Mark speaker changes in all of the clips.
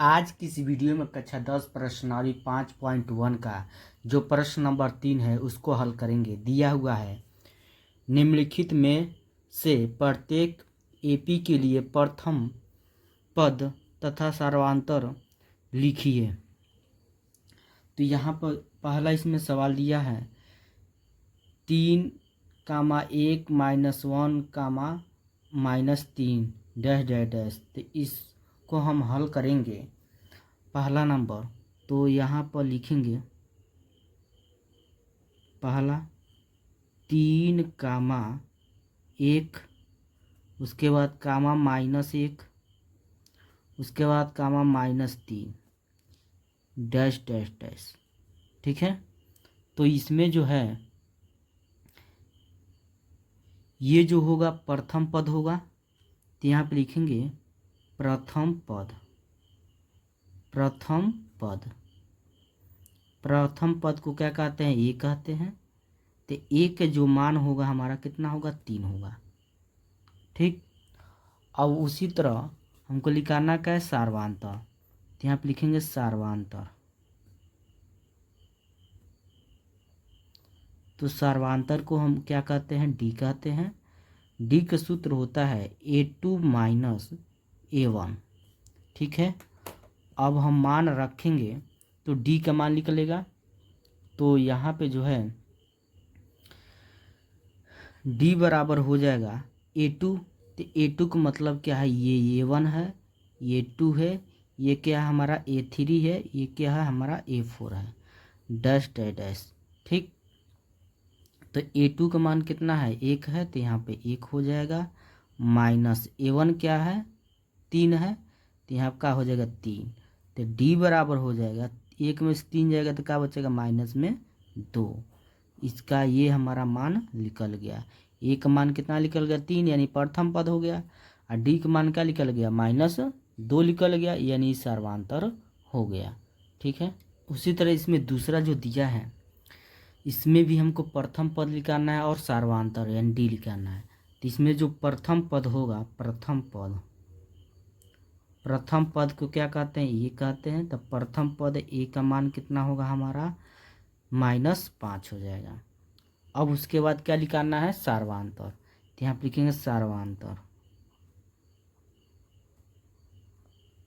Speaker 1: आज की इस वीडियो में कक्षा 10 प्रश्नावली 5.1 का जो प्रश्न नंबर 3 है उसको हल करेंगे। दिया हुआ है निम्नलिखित में से प्रत्येक एपी के लिए प्रथम पद तथा सर्वांतर लिखिए। तो यहाँ पर पहला इसमें सवाल दिया है 3, 1, -1, -3 तो इसको हम हल करेंगे। पहला नंबर तो यहाँ पर लिखेंगे पहला 3, 1, उसके बाद -1, उसके बाद -3 ठीक है। तो इसमें जो है ये जो होगा प्रथम पद होगा, तो यहाँ पे लिखेंगे प्रथम पद। प्रथम पद को क्या कहते हैं? ए कहते हैं। तो ए का जो मान होगा हमारा कितना होगा? 3 होगा। ठीक। अब उसी तरह हमको लिखाना क्या है? सार्वंतर। तो यहाँ पे लिखेंगे सार्वंतर। तो सार्वंतर को हम क्या कहते हैं? डी कहते हैं। डी का सूत्र होता है A2 - A1। ठीक है। अब हम मान रखेंगे तो डी का मान निकलेगा। तो यहाँ पे जो है डी बराबर हो जाएगा A2। तो A2 का मतलब क्या है? ये A1 है, ये 2 है, ये क्या है हमारा? A3 है, ये क्या है हमारा? A4 है। डैश। ठीक। तो A2 का मान कितना है? 1 है, तो यहाँ पे 1 हो जाएगा। माइनस A1 क्या है? 3 है, तो यहाँ का हो जाएगा 3। तो डी बराबर हो जाएगा 1 में से 3 जाएगा तो क्या बचेगा? -2। इसका ये हमारा मान निकल गया। ए का मान कितना निकल गया? 3, यानी प्रथम पद हो गया। और डी का मान क्या निकल गया? -2 निकल गया, यानी सर्वांतर हो गया। ठीक है। उसी तरह इसमें दूसरा जो दिया है इसमें भी हमको प्रथम पद निकालना है और सर्वांतर यानी डी निकालना है। तो इसमें जो प्रथम पद होगा, प्रथम पद को क्या कहते हैं? ये कहते हैं। तो प्रथम पद ए का मान कितना होगा हमारा? -5 हो जाएगा। अब उसके बाद क्या निकालना है? सार्वंतर। तो यहाँ लिखेंगे सार्वंतर।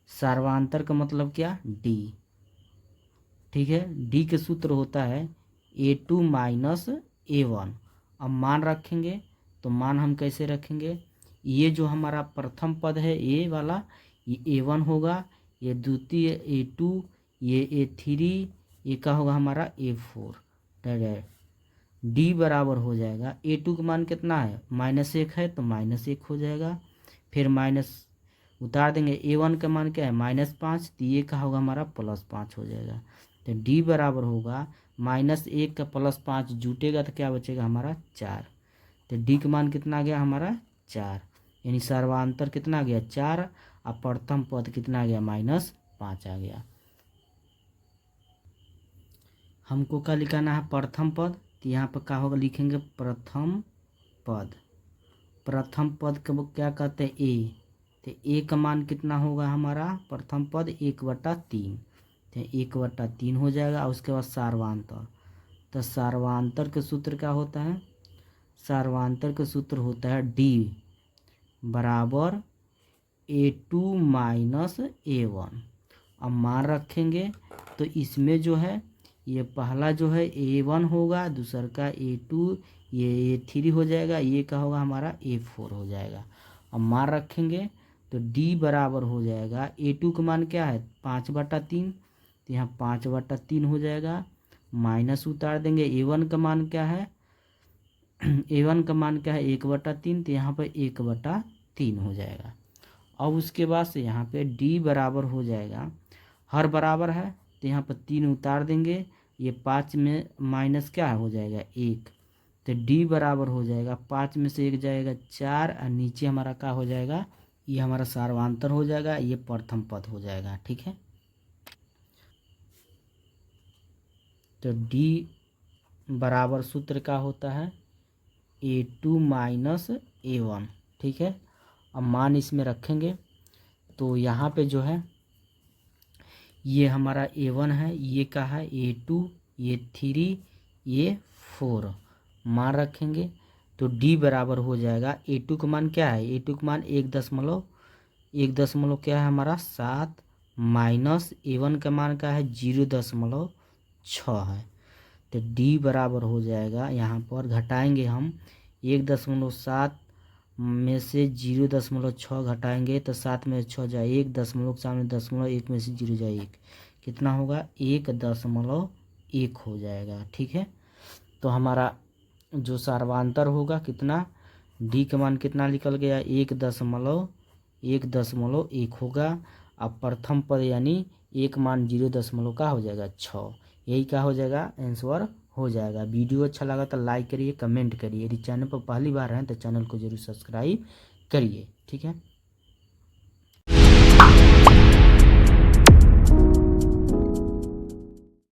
Speaker 1: सार्वंतर का मतलब क्या? डी। ठीक है। डी के सूत्र होता है A2 - A1। अब मान रखेंगे तो मान हम कैसे रखेंगे? ये जो हमारा प्रथम पद है ए वाला, ये A1 होगा, ये द्वितीय A2, ये A3, ये का होगा हमारा A4। डी बराबर हो जाएगा A2 का मान कितना है? -1 है, तो -1 हो जाएगा। फिर माइनस उतार देंगे। A1 का मान क्या है? -5, तो ये का होगा हमारा +5 हो जाएगा। तो डी बराबर होगा -1 का +5 जुटेगा तो क्या बचेगा हमारा? 4। तो डी का मान कितना आ गया हमारा? 4। यानी सर्वांतर कितना आ गया? 4। और प्रथम पद कितना आ गया? -5 आ गया। हमको क्या लिखाना है? प्रथम पद। तो यहाँ पर क्या होगा? लिखेंगे प्रथम पद। प्रथम पद को क्या कहते हैं? ए। तो ए का मान कितना होगा हमारा? प्रथम पद 1/3। तो 1/3 हो जाएगा। और उसके बाद सार्वंतर। तो सार्वंतर का सूत्र क्या होता है? सार्वंतर का सूत्र होता है डी बराबर A2 - A1। अब मान रखेंगे तो इसमें जो है ये पहला जो है A1 होगा, दूसरा का A2, ये A3 हो जाएगा, ये का होगा हमारा A4 हो जाएगा। अब मान रखेंगे तो D बराबर हो जाएगा A2 का मान क्या है? 5/3। तो यहाँ 5/3 हो जाएगा। माइनस उतार देंगे। A1 का मान क्या है? A1 का मान क्या है? 1/3। तो यहाँ पर 1/3 हो जाएगा। अब उसके बाद से यहाँ पे D बराबर हो जाएगा, हर बराबर है तो यहाँ पर 3 उतार देंगे। ये 5 में माइनस क्या हो जाएगा? 1। तो D बराबर हो जाएगा 5 में से 1 जाएगा 4, और नीचे हमारा क्या हो जाएगा? ये हमारा सार्वंतर हो जाएगा, ये प्रथम पद हो जाएगा। ठीक है। तो D बराबर सूत्र का होता है A2 - A1। ठीक है। अब मान इसमें रखेंगे तो यहाँ पे जो है ये हमारा A1 है, ये क्या है A2, ये 3, ये 4 मान रखेंगे। तो D बराबर हो जाएगा A2 का मान क्या है, A2 का मान 1 दशमलव क्या है हमारा 7 माइनस A1 का मान क्या है 0.6 है। तो D बराबर हो जाएगा, यहाँ पर घटाएंगे हम 1.7 में से 0.6 घटाएंगे तो 7 में 6 जाए 1 दशमलव सामने दशमलव 1 में से 0 जाए 1, कितना होगा 1.1 हो जाएगा। ठीक है, तो हमारा जो सार्वांतर होगा कितना, D का मान कितना निकल गया 1.1 होगा। अब प्रथम पद यानी एक मान 0 का हो जाएगा 6, यही क्या हो जाएगा आंसर हो जाएगा। वीडियो अच्छा लगा तो लाइक करिए, कमेंट करिए। यदि चैनल पर पहली बार हैं तो चैनल को जरूर सब्सक्राइब करिए। ठीक है।